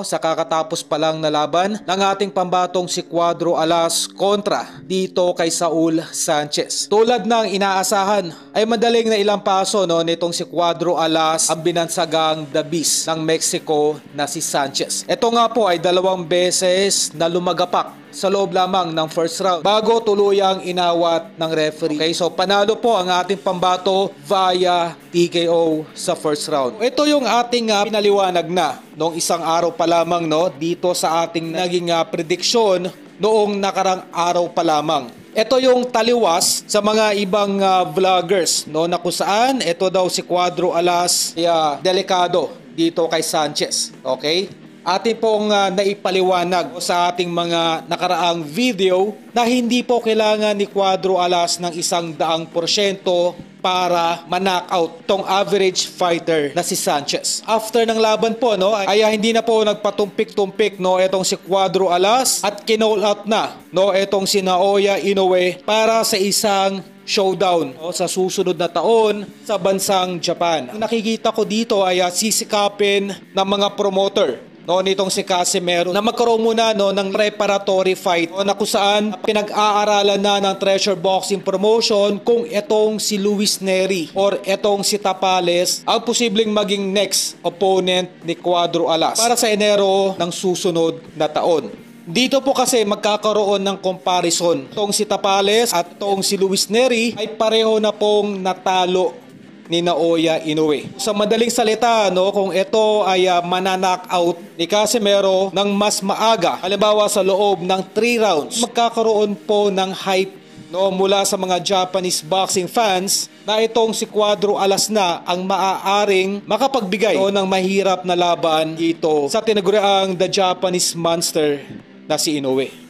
sa kakatapos pa lang na laban ng ating pambatong si Cuadro Alas kontra dito kay Saul Sanchez. Tulad ng inaasahan ay madaling na ilang paso nitong si Cuadro Alas ang binansagang The Beast ng Mexico na si Sanchez. Ito nga po ay 2 beses na lumagapak sa loob lamang ng first round bago tuluyang inawat ng referee. Okay, so panalo po ang ating pambato via TKO sa first round. Ito yung ating pinaliwanag na noong isang araw pa lamang dito sa ating naging prediksyon noong nakarang araw pa lamang. Ito yung taliwas sa mga ibang vloggers na kung saan ito daw si Cuadro Alas delikado dito kay Sanchez. Okay? Atin pong naipaliwanag sa ating mga nakaraang video na hindi po kailangan ni Cuadro Alas ng 100% para ma-knockout tong average fighter na si Sanchez. After ng laban po ay hindi na po nagpatumpik-tumpik etong si Cuadro Alas at kinall out na etong si Naoya Inoue para sa isang showdown sa susunod na taon sa bansang Japan. Ang nakikita ko dito ay sisikapin ng mga promoter nitong si Casimero na magkaroon muna ng preparatory fight na kung saan pinag-aaralan na ng Treasure Boxing Promotion kung etong si Luis Nery or etong si Tapales ang posibleng maging next opponent ni Cuadro Alas para sa Enero ng susunod na taon. Dito po kasi magkakaroon ng comparison. Itong si Tapales at itong si Luis Nery ay pareho na pong natalo ni Naoya Inoue. Sa madaling salita, kung ito ay mananockout ni Casimero ng mas maaga, halimbawa sa loob ng 3 rounds, magkakaroon po ng hype mula sa mga Japanese boxing fans na itong si Cuadro Alas na ang maaaring makapagbigay ng mahirap na laban dito sa tinaguriang The Japanese Monster na si Inoue.